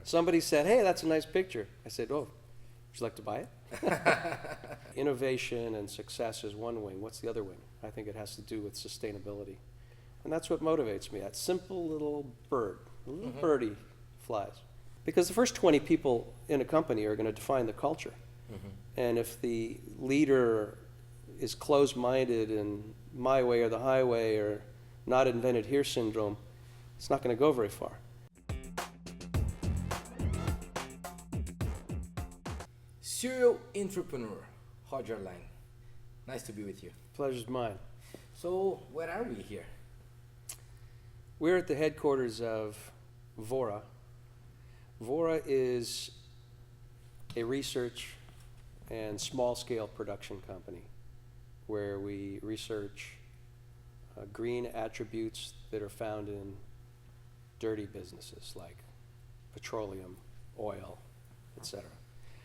Somebody said, hey, that's a nice picture. I said, oh, would you like to buy it? Innovation and success is one wing. What's the other wing? I think it has to do with sustainability. And that's what motivates me. That simple little bird, a little birdie flies. Because the first 20 people in a company are going to define the culture. And if the leader is closed-minded and my way or the highway or not invented here syndrome, it's not going to go very far. Serial entrepreneur, Roger Lang. Nice to be with you. Pleasure's mine. So, where are we here? We're at the headquarters of Vora. Vora is a research and small-scale production company where we research green attributes that are found in dirty businesses like petroleum, oil, etc.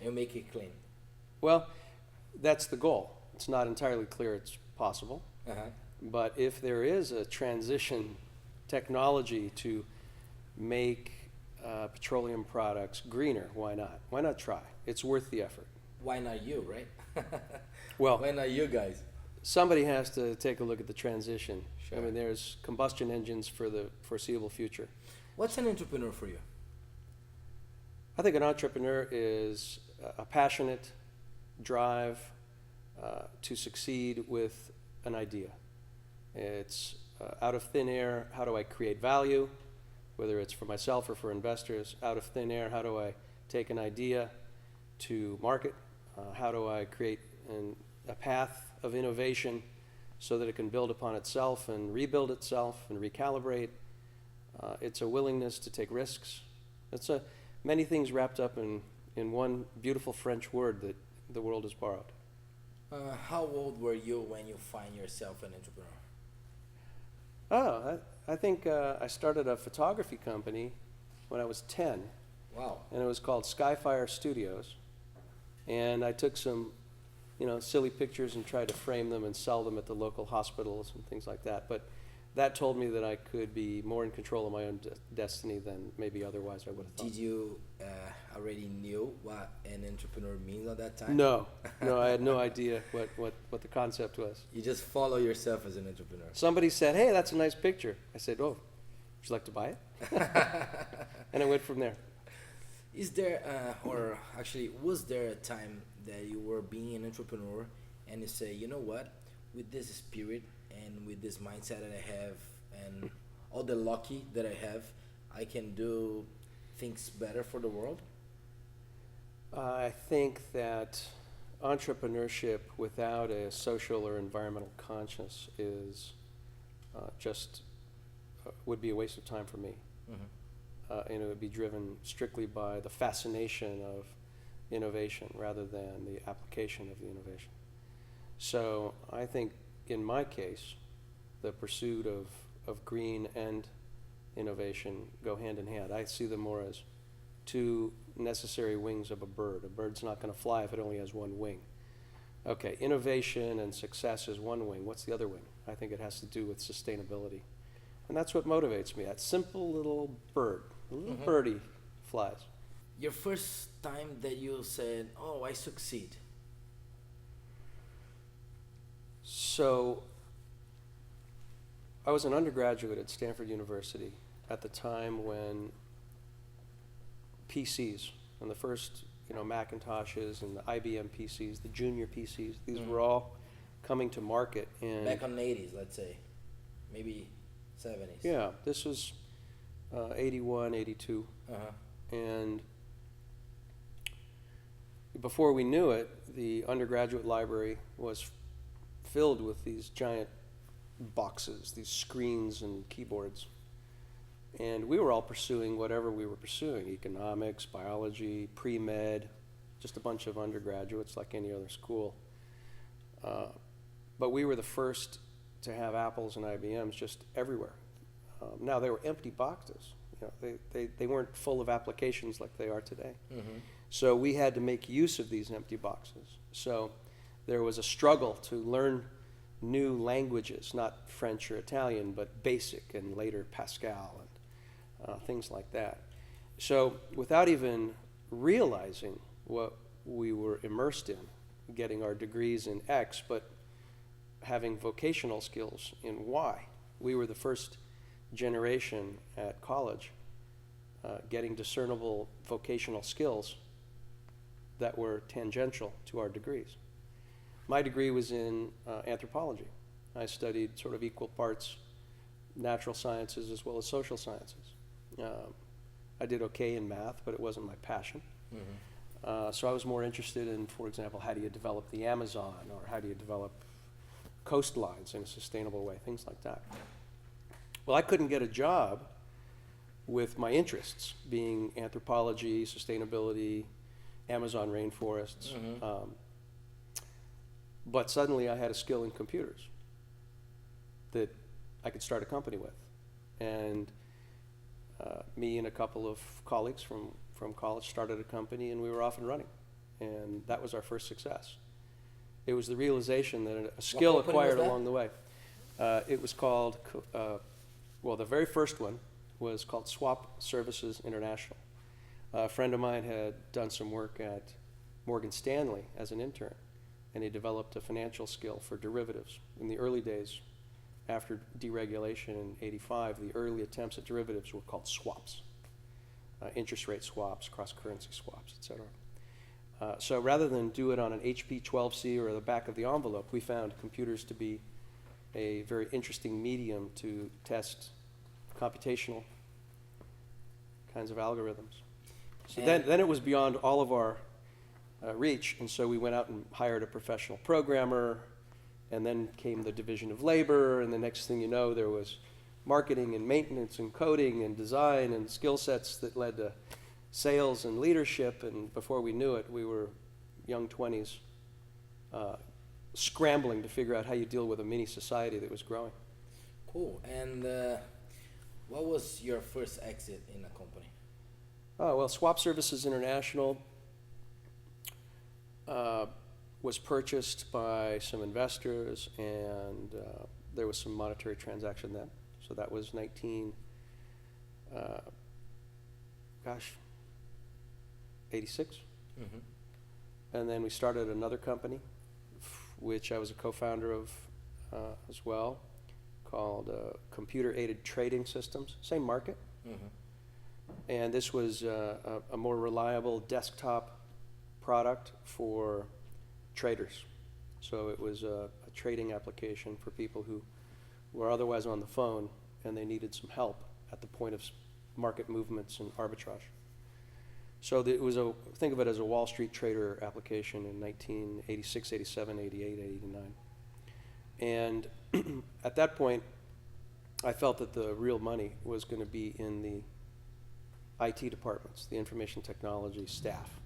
You make it clean. Well, that's the goal. It's not entirely clear it's possible, but if there is a transition technology to make petroleum products greener, why not? Why not try? It's worth the effort. Why not you, right? Well, why not you guys? Somebody has to take a look at the transition. Sure. I mean, there's combustion engines for the foreseeable future. What's an entrepreneur for you? I think an entrepreneur is a passionate drive to succeed with an idea. It's out of thin air, how do I create value, whether it's for myself or for investors. Out of thin air, how do I take an idea to market? How do I create a path of innovation so that it can build upon itself and rebuild itself and recalibrate? It's a willingness to take risks. It's many things wrapped up in one beautiful French word that the world has borrowed. How old were you when you find yourself an entrepreneur? Oh, I think I started a photography company when I was 10. Wow. And it was called Skyfire Studios. And I took some, silly pictures and tried to frame them and sell them at the local hospitals and things like that. But that told me that I could be more in control of my own destiny than maybe otherwise I would have thought. Did you already knew what an entrepreneur means at that time? No, I had no idea what the concept was. You just follow yourself as an entrepreneur. Somebody said, hey, that's a nice picture. I said, oh, would you like to buy it? And I went from there. Is there, or actually, was there a time that you were being an entrepreneur and you say, you know what, with this spirit and with this mindset that I have and all the lucky that I have, I can do things better for the world? I think that entrepreneurship without a social or environmental conscience is would be a waste of time for me. And it would be driven strictly by the fascination of innovation rather than the application of the innovation. So I think in my case, the pursuit of green and innovation go hand in hand. I see them more as two necessary wings of a bird. A bird's not going to fly if it only has one wing. Okay, innovation and success is one wing. What's the other wing? I think it has to do with sustainability. And that's what motivates me. That simple little bird, a little birdie flies. Your first time that you said, oh, I succeed. So I was an undergraduate at Stanford University at the time when PCs and the first Macintoshes and the IBM PCs, the junior PCs, these were all coming to market. And back on the 80s, let's say, maybe 70s. Yeah, this was 81, 82. And before we knew it, the undergraduate library was filled with these giant boxes, these screens and keyboards. And we were all pursuing whatever we were pursuing, economics, biology, pre-med, just a bunch of undergraduates like any other school. But we were the first to have Apples and IBMs just everywhere. Now they were empty boxes. They weren't full of applications like they are today. So we had to make use of these empty boxes. So there was a struggle to learn new languages, not French or Italian, but BASIC and later Pascal and things like that. So without even realizing what we were immersed in, getting our degrees in X, but having vocational skills in Y. We were the first generation at college getting discernible vocational skills that were tangential to our degrees. My degree was in anthropology. I studied sort of equal parts natural sciences as well as social sciences. I did okay in math, but it wasn't my passion. So I was more interested in, for example, how do you develop the Amazon, or how do you develop coastlines in a sustainable way, things like that. Well, I couldn't get a job with my interests being anthropology, sustainability, Amazon rainforests. But suddenly I had a skill in computers that I could start a company with. And me and a couple of colleagues from college started a company, and we were off and running. And that was our first success. It was the realization that a skill acquired along the way. It was called, well, the very first one was called Swap Services International. A friend of mine had done some work at Morgan Stanley as an intern, and he developed a financial skill for derivatives. In the early days, after deregulation in '85, the early attempts at derivatives were called swaps. Interest rate swaps, cross-currency swaps, et cetera. So rather than do it on an HP 12C or the back of the envelope, we found computers to be a very interesting medium to test computational kinds of algorithms. So then it was beyond all of our reach, and so we went out and hired a professional programmer, and then came the division of labor, and the next thing you know, there was marketing and maintenance and coding and design and skill sets that led to sales and leadership, and before we knew it, we were young 20s scrambling to figure out how you deal with a mini society that was growing. Cool. And what was your first exit in a company? Oh, well, Swap Services International was purchased by some investors, and there was some monetary transaction then. So that was 86. And then we started another company, which I was a co-founder of as well, called Computer-Aided Trading Systems, same market. And this was a more reliable desktop product for traders. So it was a trading application for people who were otherwise on the phone and they needed some help at the point of market movements and arbitrage. So it was think of it as a Wall Street trader application in 1986, 87, 88, 89. And at that point, I felt that the real money was going to be in the IT departments, the information technology staff,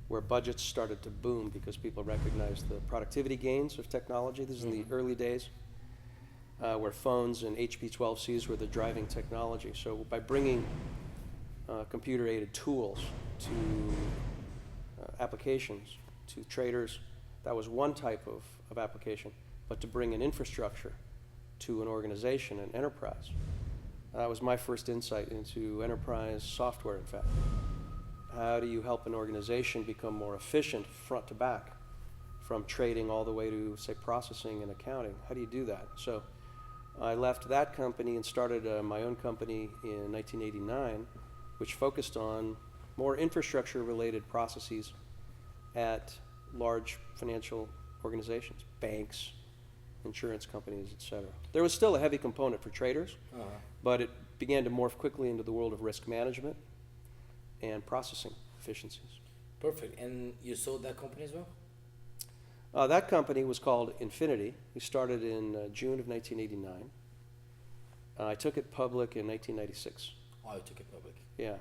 where budgets started to boom because people recognized the productivity gains of technology. This is in the early days, where phones and HP 12Cs were the driving technology. So by bringing computer-aided tools to applications, to traders, that was one type of application. But to bring an infrastructure to an organization, an enterprise, that was my first insight into enterprise software, in fact. How do you help an organization become more efficient front to back, from trading all the way to, say, processing and accounting? How do you do that? So I left that company and started my own company in 1989, which focused on more infrastructure-related processes at large financial organizations, banks, insurance companies, et cetera. There was still a heavy component for traders, but it began to morph quickly into the world of risk management and processing efficiencies. Perfect. And you sold that company as well? That company was called Infinity. We started in June of 1989. I took it public in 1996. Oh, you took it public. Yeah.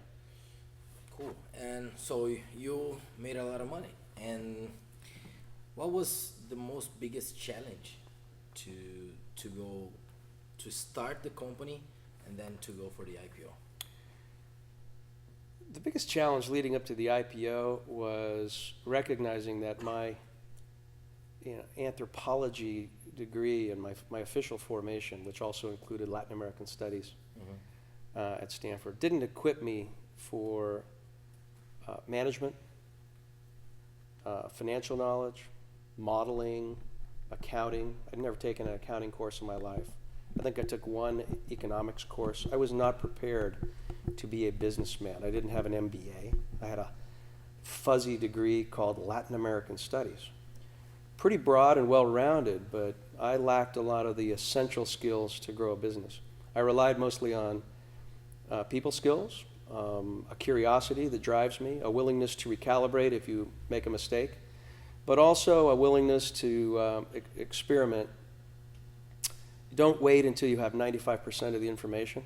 Cool. And so you made a lot of money. And what was the most biggest challenge to start the company and then to go for the IPO? The biggest challenge leading up to the IPO was recognizing that my anthropology degree and my official formation, which also included Latin American studies at Stanford, didn't equip me for management, financial knowledge, modeling, accounting. I'd never taken an accounting course in my life. I think I took one economics course. I was not prepared to be a businessman. I didn't have an MBA. I had a fuzzy degree called Latin American Studies. Pretty broad and well-rounded, but I lacked a lot of the essential skills to grow a business. I relied mostly on people skills, a curiosity that drives me, a willingness to recalibrate if you make a mistake, but also a willingness to experiment. Don't wait until you have 95% of the information.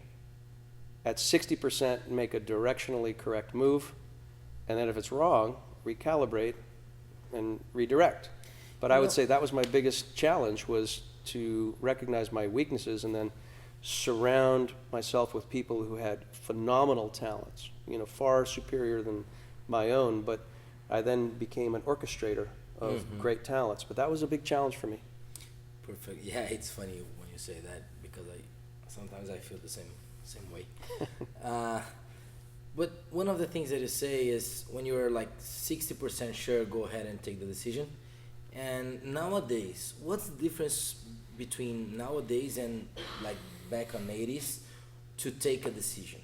At 60%, make a directionally correct move, and then if it's wrong, recalibrate and redirect. But I would say that was my biggest challenge, was to recognize my weaknesses and then surround myself with people who had phenomenal talents, far superior than my own, but I then became an orchestrator of great talents. But that was a big challenge for me. Perfect. Yeah, it's funny when you say that, because sometimes I feel the same way. But one of the things that you say is, when you're like 60% sure, go ahead and take the decision. And nowadays, what's the difference between nowadays and like back on 80s to take a decision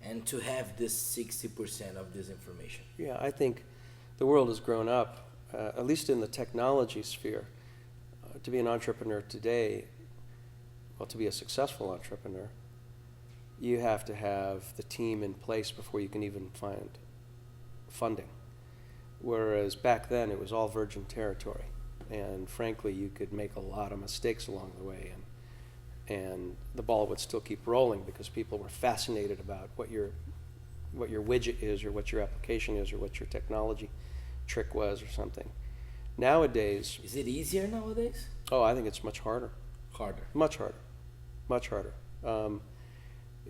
and to have this 60% of this information? Yeah, I think the world has grown up, at least in the technology sphere. To be an entrepreneur today, well, to be a successful entrepreneur, you have to have the team in place before you can even find funding. Whereas back then it was all virgin territory, and frankly you could make a lot of mistakes along the way, and the ball would still keep rolling because people were fascinated about what your widget is, or what your application is, or what your technology trick was or something. Nowadays, is it easier nowadays? Oh, I think it's much harder. Much harder.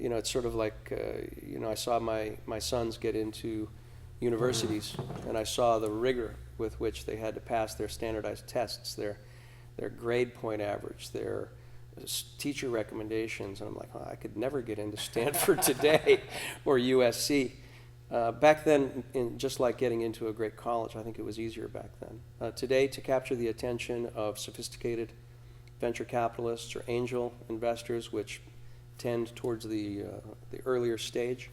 It's sort of like I saw my sons get into universities, and I saw the rigor with which they had to pass their standardized tests, their grade point average, their teacher recommendations, and I'm like, I could never get into Stanford today or USC. Back then, just like getting into a great college, I think it was easier back then. Today, to capture the attention of sophisticated venture capitalists or angel investors, which tend towards the earlier stage,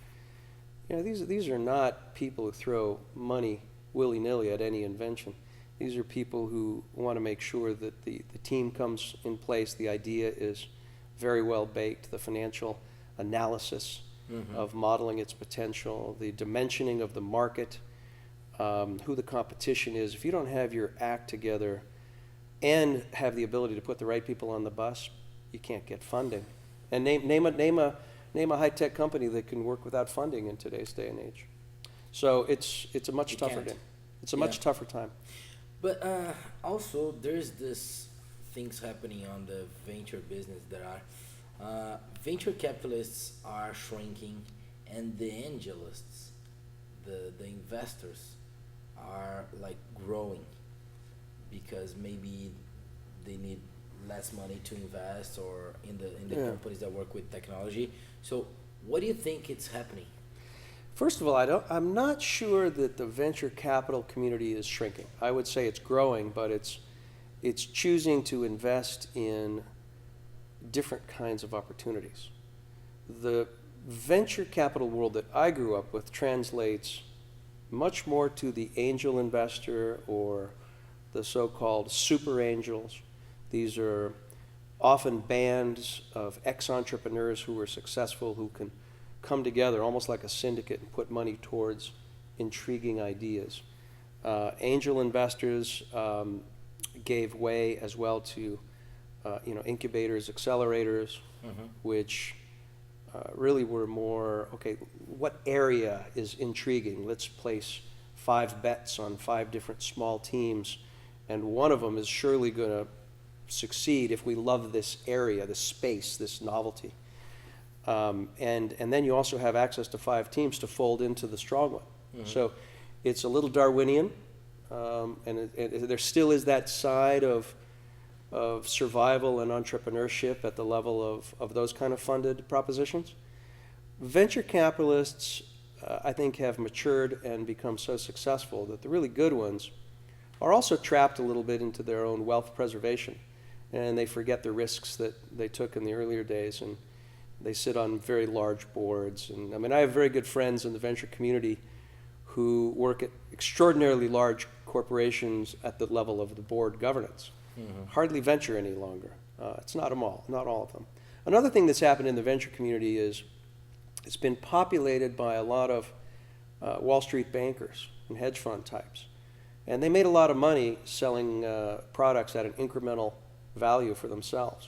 these are not people who throw money willy-nilly at any invention. These are people who want to make sure that the team comes in place, the idea is very well baked, the financial analysis of modeling its potential, the dimensioning of the market, who the competition is. If you don't have your act together and have the ability to put the right people on the bus, you can't get funding. And name a high-tech company that can work without funding in today's day and age. So it's a much tougher day. It's a much tougher time. But also, there's this things happening on the venture business that are venture capitalists are shrinking, and the angelists, the investors, are like growing, because maybe they need less money to invest, or in the companies that work with technology. So what do you think it's happening? First of all, I'm not sure that the venture capital community is shrinking. I would say it's growing, but it's choosing to invest in different kinds of opportunities. The venture capital world that I grew up with translates much more to the angel investor, or the so-called super angels. These are often bands of ex-entrepreneurs who are successful, who can come together almost like a syndicate and put money towards intriguing ideas. Angel investors gave way as well to incubators, accelerators, which really were more, okay, what area is intriguing? Let's place 5 bets on 5 different small teams, and one of them is surely going to succeed if we love this area, this space, this novelty. And then you also have access to 5 teams to fold into the strong one. So it's a little Darwinian, and there still is that side of survival and entrepreneurship at the level of those kind of funded propositions. Venture capitalists I think, have matured and become so successful that the really good ones are also trapped a little bit into their own wealth preservation, and they forget the risks that they took in the earlier days, and they sit on very large boards. And I mean, I have very good friends in the venture community who work at extraordinarily large corporations at the level of the board governance. Hardly venture any longer. It's not them all, not all of them. Another thing that's happened in the venture community is it's been populated by a lot of Wall Street bankers and hedge fund types. And they made a lot of money selling products at an incremental value for themselves.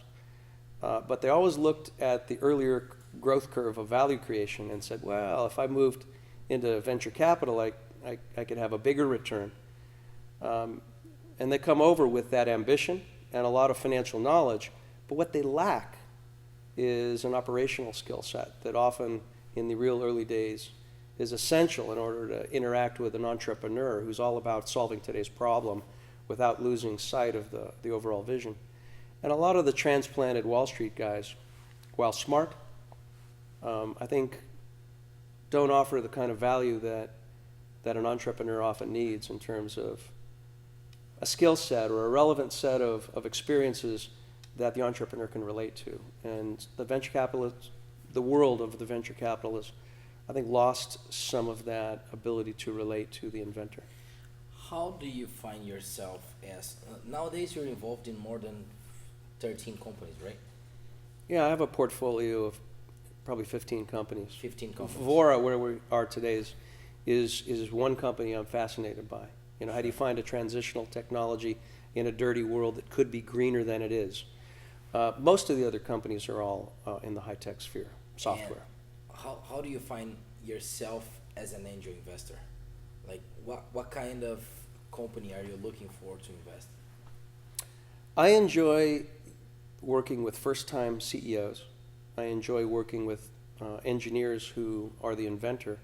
But they always looked at the earlier growth curve of value creation and said, well, if I moved into venture capital, I could have a bigger return. And they come over with that ambition and a lot of financial knowledge, but what they lack is an operational skill set that often in the real early days is essential in order to interact with an entrepreneur who's all about solving today's problem without losing sight of the overall vision. And a lot of the transplanted Wall Street guys, while smart, I think don't offer the kind of value that an entrepreneur often needs in terms of a skill set or a relevant set of experiences that the entrepreneur can relate to. And the venture capitalists, the world of the venture capitalists, I think lost some of that ability to relate to the inventor. How do you find yourself as, nowadays you're involved in more than 13 companies, right? Yeah, I have a portfolio of probably 15 companies. 15 companies. Vora, where we are today, is one company I'm fascinated by. You know, how do you find a transitional technology in a dirty world that could be greener than it is? Most of the other companies are all in the high-tech sphere, software. And how do you find yourself as an angel investor? Like, what kind of company are you looking for to invest? I enjoy working with first-time CEOs. I enjoy working with engineers who are the inventor,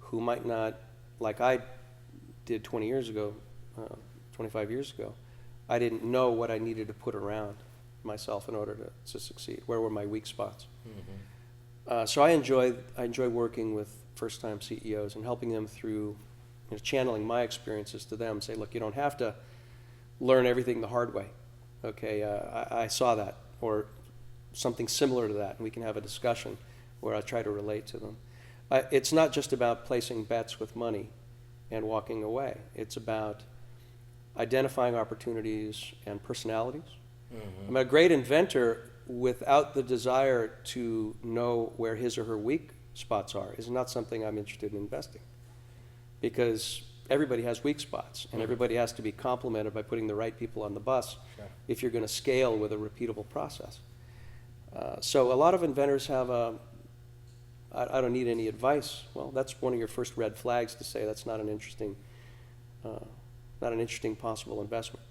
who might not, like I did 20 years ago, 25 years ago, I didn't know what I needed to put around myself in order to succeed. Where were my weak spots? So I enjoy working with first-time CEOs and helping them through, channeling my experiences to them. Say, look, you don't have to learn everything the hard way. Okay, I saw that, or something similar to that, and we can have a discussion where I try to relate to them. It's not just about placing bets with money and walking away. It's about identifying opportunities and personalities. I'm a great inventor without the desire to know where his or her weak spots are is not something I'm interested in investing, because everybody has weak spots, and everybody has to be complemented by putting the right people on the bus if you're going to scale with a repeatable process. So a lot of inventors have I don't need any advice. Well, that's one of your first red flags to say that's not an interesting possible investment.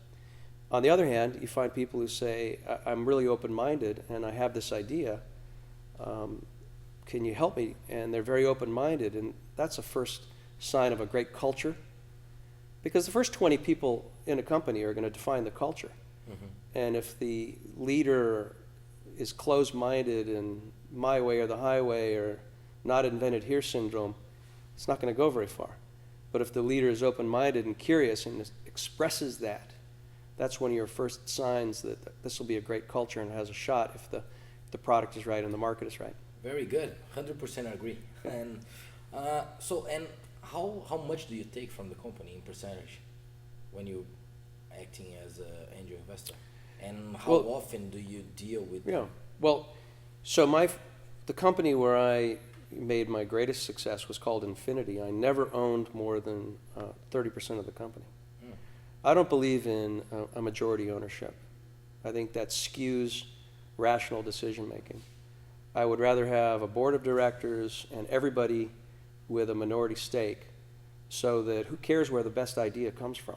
On the other hand, you find people who say, I'm really open-minded and I have this idea. Can you help me? And they're very open-minded, and that's a first sign of a great culture, because the first 20 people in a company are going to define the culture. And if the leader is closed-minded and my way or the highway or not invented here syndrome, it's not going to go very far. But if the leader is open-minded and curious and expresses that, that's one of your first signs that this will be a great culture and has a shot if the product is right and the market is right. Very good, 100% agree. And and how much do you take from the company in percentage when you acting as an angel investor? And how often do you deal with them? Well, so the company where I made my greatest success was called Infinity. I never owned more than 30% of the company. I don't believe in a majority ownership. I think that skews rational decision making. I would rather have a board of directors and everybody with a minority stake, so that who cares where the best idea comes from?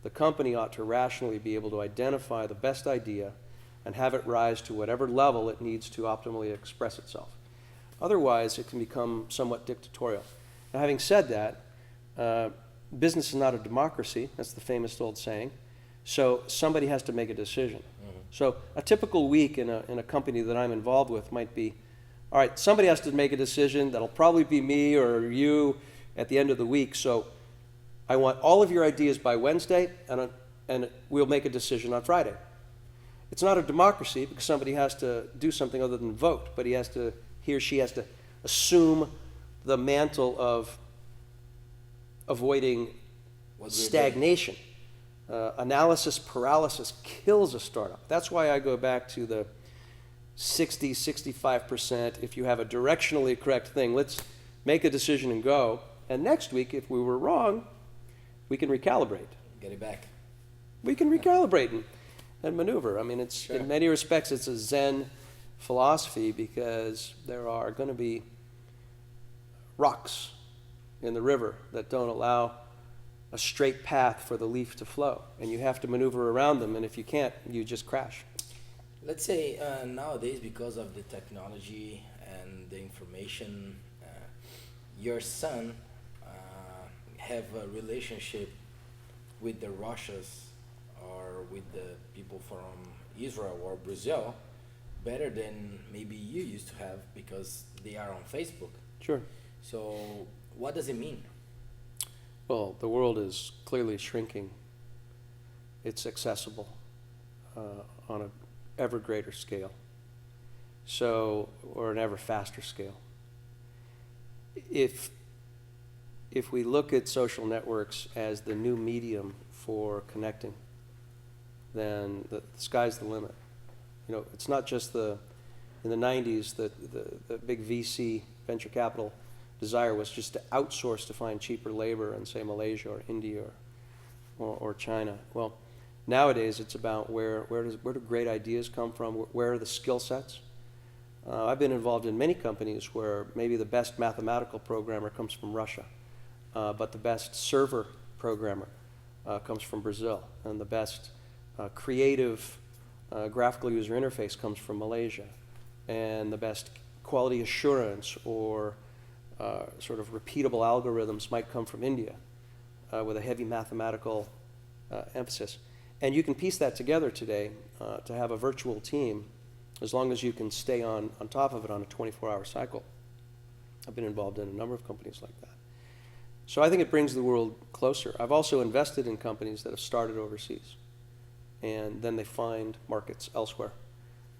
The company ought to rationally be able to identify the best idea and have it rise to whatever level it needs to optimally express itself. Otherwise, it can become somewhat dictatorial. Now, having said that, business is not a democracy. That's the famous old saying. So somebody has to make a decision. So a typical week in a company that I'm involved with might be all right, somebody has to make a decision. That'll probably be me or you at the end of the week. So I want all of your ideas by Wednesday, and we'll make a decision on Friday. It's not a democracy because somebody has to do something other than vote, but he or she has to assume the mantle of avoiding stagnation. Analysis paralysis kills a startup. That's why I go back to the 60, 65%. If you have a directionally correct thing, let's make a decision and go. And next week, if we were wrong, we can recalibrate. Get it back. We can recalibrate and maneuver. I mean, it's in many respects, it's a Zen philosophy because there are going to be rocks in the river that don't allow a straight path for the leaf to flow, and you have to maneuver around them, and if you can't, you just crash. Let's say nowadays, because of the technology and the information, your son have a relationship with the Russians or with the people from Israel or Brazil better than maybe you used to have because they are on Facebook. Sure. So what does it mean? Well, the world is clearly shrinking. It's accessible on an ever greater scale, or an ever faster scale. If we look at social networks as the new medium for connecting, then the sky's the limit. You know, it's not just in the 90s, the big VC venture capital desire was just to outsource to find cheaper labor in, say, Malaysia or India or China. Well, nowadays it's about where do great ideas come from? Where are the skill sets? I've been involved in many companies where maybe the best mathematical programmer comes from Russia, but the best server programmer comes from Brazil, and the best creative graphical user interface comes from Malaysia, and the best quality assurance or sort of repeatable algorithms might come from India with a heavy mathematical emphasis. And you can piece that together today to have a virtual team as long as you can stay on top of it on a 24-hour cycle. I've been involved in a number of companies like that. So I think it brings the world closer. I've also invested in companies that have started overseas, and then they find markets elsewhere.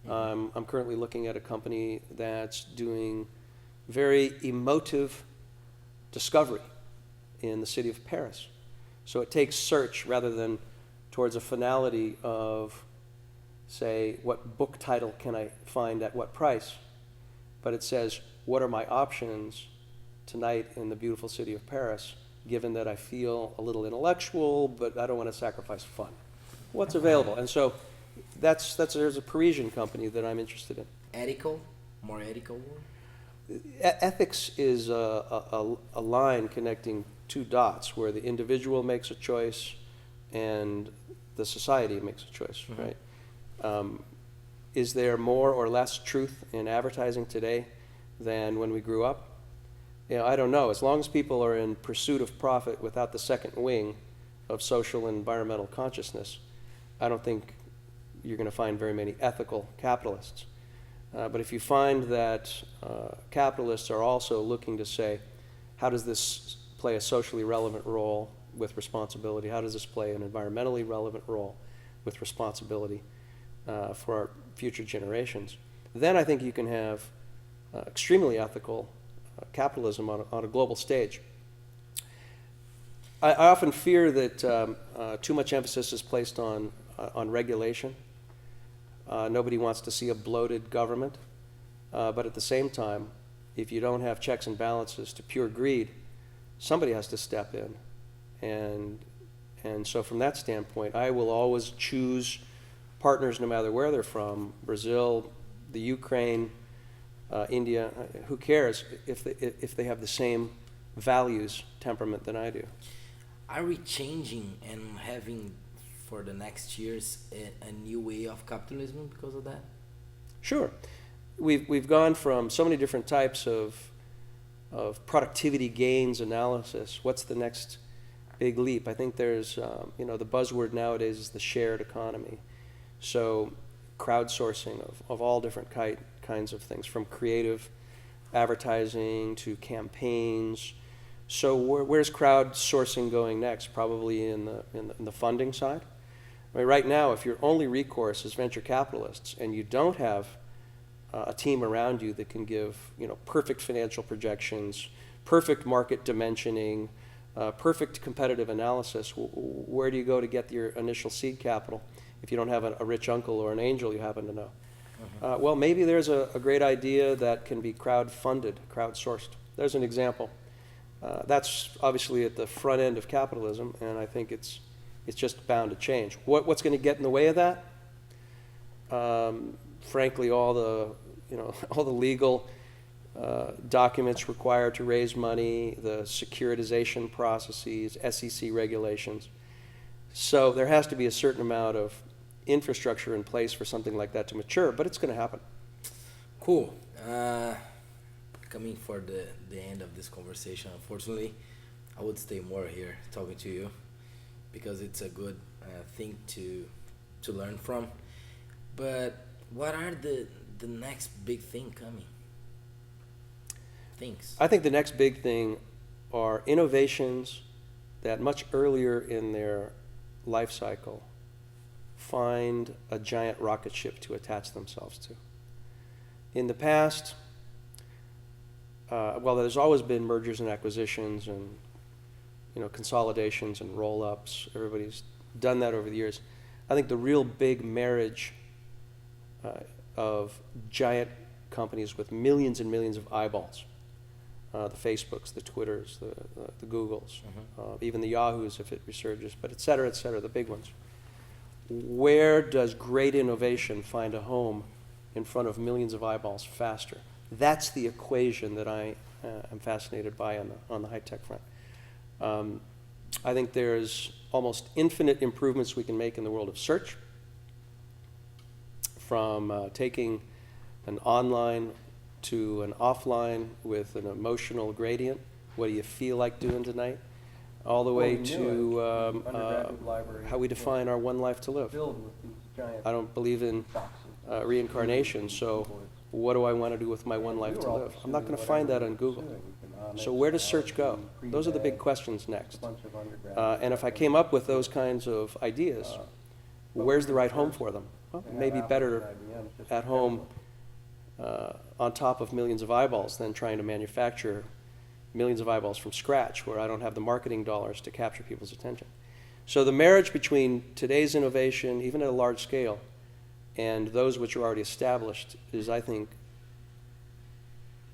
I'm currently looking at a company that's doing very emotive discovery in the city of Paris. So it takes search rather than towards a finality of, say, what book title can I find at what price, but it says, what are my options tonight in the beautiful city of Paris, given that I feel a little intellectual, but I don't want to sacrifice fun. What's available? And so there's a Parisian company that I'm interested in. Ethical? More ethical word? Ethics is a line connecting two dots where the individual makes a choice and the society makes a choice, right? Is there more or less truth in advertising today than when we grew up? You know, I don't know. As long as people are in pursuit of profit without the second wing of social and environmental consciousness, I don't think you're going to find very many ethical capitalists. But if you find that capitalists are also looking to say, how does this play a socially relevant role with responsibility? How does this play an environmentally relevant role with responsibility for our future generations? Then I think you can have extremely ethical capitalism on a global stage. I often fear that too much emphasis is placed on regulation. Nobody wants to see a bloated government, but at the same time, if you don't have checks and balances to pure greed, somebody has to step in. And so from that standpoint, I will always choose partners no matter where they're from, Brazil, the Ukraine, India, who cares if they have the same values, temperament than I do. Are we changing and having for the next years a new way of capitalism because of that? Sure. We've gone from so many different types of productivity gains analysis. What's the next big leap? I think there's, the buzzword nowadays is the shared economy. So crowdsourcing of all different kinds of things, from creative advertising to campaigns. So where's crowdsourcing going next? Probably in the funding side. I mean, right now, if your only recourse is venture capitalists and you don't have a team around you that can give perfect financial projections, perfect market dimensioning, perfect competitive analysis, where do you go to get your initial seed capital if you don't have a rich uncle or an angel you happen to know? Well, maybe there's a great idea that can be crowd-funded, crowdsourced. There's an example. That's obviously at the front end of capitalism, and I think it's just bound to change. What's going to get in the way of that? Frankly, all the all the legal documents required to raise money, the securitization processes, SEC regulations. So there has to be a certain amount of infrastructure in place for something like that to mature, but it's going to happen. Cool. Coming for the end of this conversation, unfortunately, I would stay more here talking to you because it's a good thing to learn from. But what are the next big thing coming? Things. I think the next big thing are innovations that much earlier in their life cycle find a giant rocket ship to attach themselves to. In the past, well, there's always been mergers and acquisitions and consolidations and roll-ups. Everybody's done that over the years. I think the real big marriage of giant companies with millions and millions of eyeballs, the Facebooks, the Twitters, the Googles, even the Yahoos if it resurges, but et cetera, the big ones. Where does great innovation find a home in front of millions of eyeballs faster? That's the equation that I am fascinated by on the high-tech front. I think there's almost infinite improvements we can make in the world of search, from taking an online to an offline with an emotional gradient. What do you feel like doing tonight? All the way to how we define our one life to live. I don't believe in reincarnation, so what do I want to do with my one life to live? I'm not going to find that on Google. So where does search go? Those are the big questions next. And if I came up with those kinds of ideas, where's the right home for them? Well, maybe better at home on top of millions of eyeballs than trying to manufacture millions of eyeballs from scratch where I don't have the marketing dollars to capture people's attention. So the marriage between today's innovation, even at a large scale, and those which are already established is, I think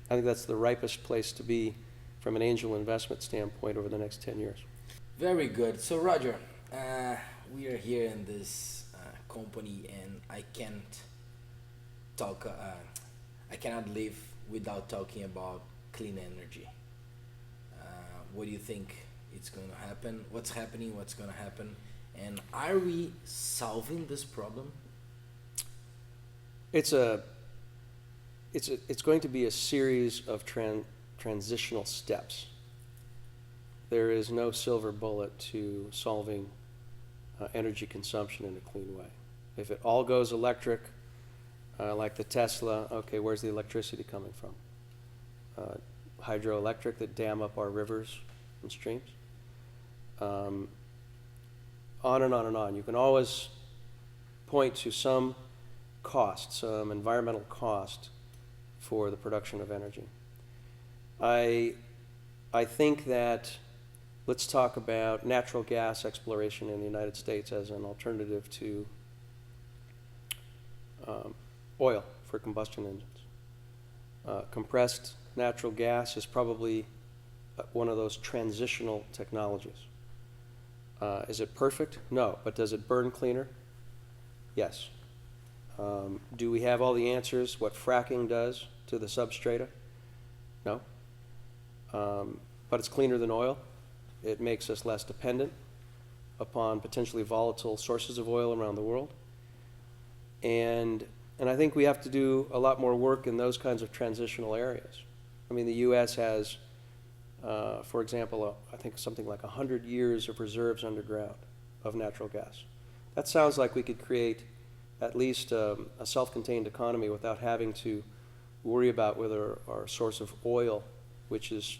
that's the ripest place to be from an angel investment standpoint over the next 10 years. Very good. So Roger, we are here in this company, and I cannot live without talking about clean energy. What do you think it's going to happen? What's happening? What's going to happen? And are we solving this problem? It's going to be a series of transitional steps. There is no silver bullet to solving energy consumption in a clean way. If it all goes electric, like the Tesla, okay, where's the electricity coming from? Hydroelectric that dam up our rivers and streams. On and on and on. You can always point to some cost, some environmental cost for the production of energy. I think that let's talk about natural gas exploration in the United States as an alternative to oil for combustion engines. Compressed natural gas is probably one of those transitional technologies. Is it perfect? No. But does it burn cleaner? Yes. Do we have all the answers, what fracking does to the substrata? No. But it's cleaner than oil. It makes us less dependent upon potentially volatile sources of oil around the world. And I think we have to do a lot more work in those kinds of transitional areas. I mean, the U.S. has, for example, I think something like 100 years of reserves underground of natural gas. That sounds like we could create at least a self-contained economy without having to worry about whether our source of oil, which is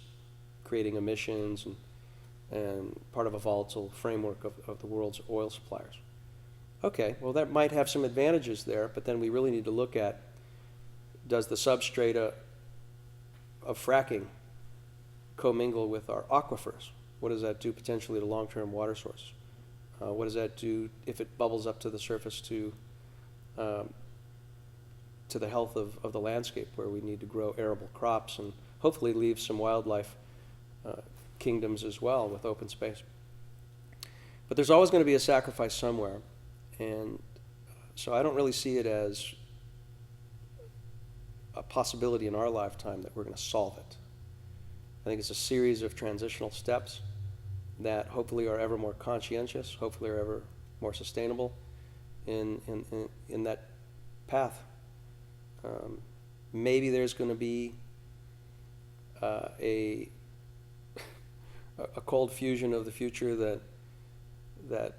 creating emissions and part of a volatile framework of the world's oil suppliers. Okay, well that might have some advantages there, but then we really need to look at, does the substrata of fracking commingle with our aquifers? What does that do potentially to long-term water sources? What does that do if it bubbles up to the surface to the health of the landscape, where we need to grow arable crops and hopefully leave some wildlife kingdoms as well with open space. But there's always going to be a sacrifice somewhere, and so I don't really see it as a possibility in our lifetime that we're going to solve it. I think it's a series of transitional steps that hopefully are ever more conscientious, hopefully are ever more sustainable in that path. Maybe there's going to be a cold fusion of the future that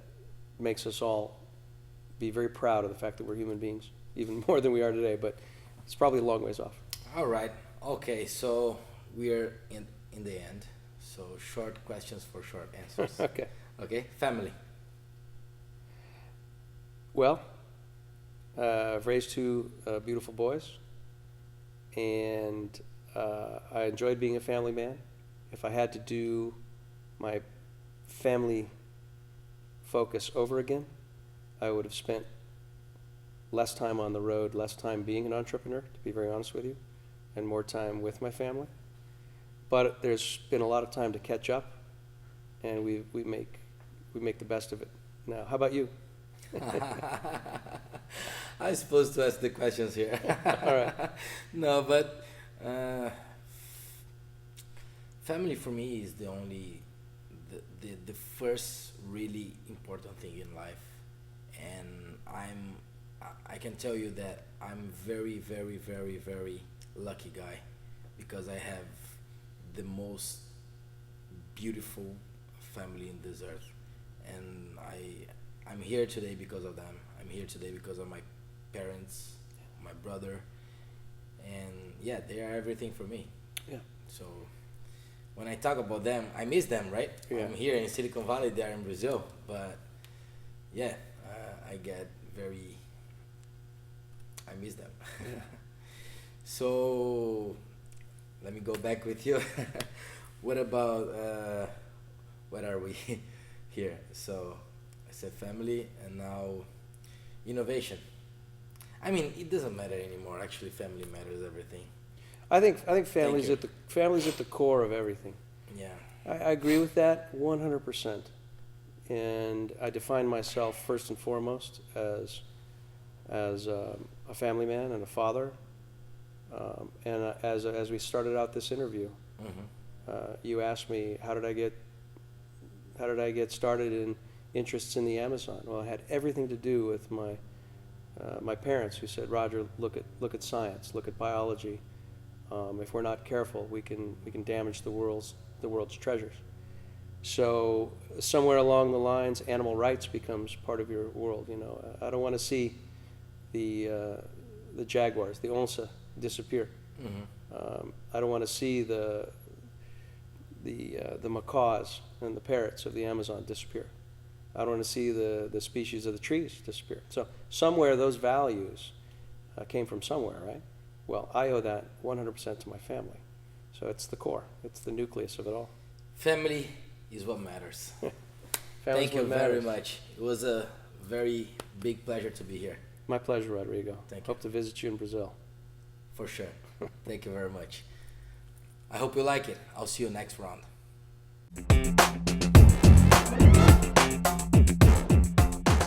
makes us all be very proud of the fact that we're human beings, even more than we are today, but it's probably a long ways off. All right. Okay, so we're in the end. So short questions for short answers. Okay. Okay, family. Well, I've raised two beautiful boys, and I enjoyed being a family man. If I had to do my family focus over again, I would have spent less time on the road, less time being an entrepreneur, to be very honest with you, and more time with my family. But there's been a lot of time to catch up, and we make the best of it now. How about you? I'm supposed to ask the questions here. All right. No, but family for me is the first really important thing in life, and I can tell you that I'm very, very, very, very lucky guy, because I have the most beautiful family in this earth, and I'm here today because of them. I'm here today because of my parents, my brother, and yeah, they are everything for me. Yeah. So when I talk about them, I miss them, right? Yeah. I'm here in Silicon Valley, they are in Brazil, but yeah, I miss them. Yeah. So let me go back with you. What about what are we here? So I said family, and now innovation. I mean, it doesn't matter anymore. Actually, family matters everything. I think family's Thank you. family's at the core of everything. Yeah. I agree with that 100%. And I define myself first and foremost as a family man and a father. And as we started out this interview, you asked me how did I get started in interests in the Amazon. Well, it had everything to do with my parents, who said, Roger, look at science, look at biology. If we're not careful, we can damage the world's treasures. So somewhere along the lines, animal rights becomes part of your world. You know, I don't want to see the jaguars, the onça, disappear. I don't want to see the macaws and the parrots of the Amazon disappear. I don't want to see the species of the trees disappear. So somewhere those values came from somewhere, right? Well, I owe that 100% to my family. So it's the core. It's the nucleus of it all. Family is what matters. Family's Thank you what very matters. much. It was a very big pleasure to be here. My pleasure, Rodrigo. Thank you. Hope to visit you in Brazil. For sure. Thank you very much. I hope you like it. I'll see you next round.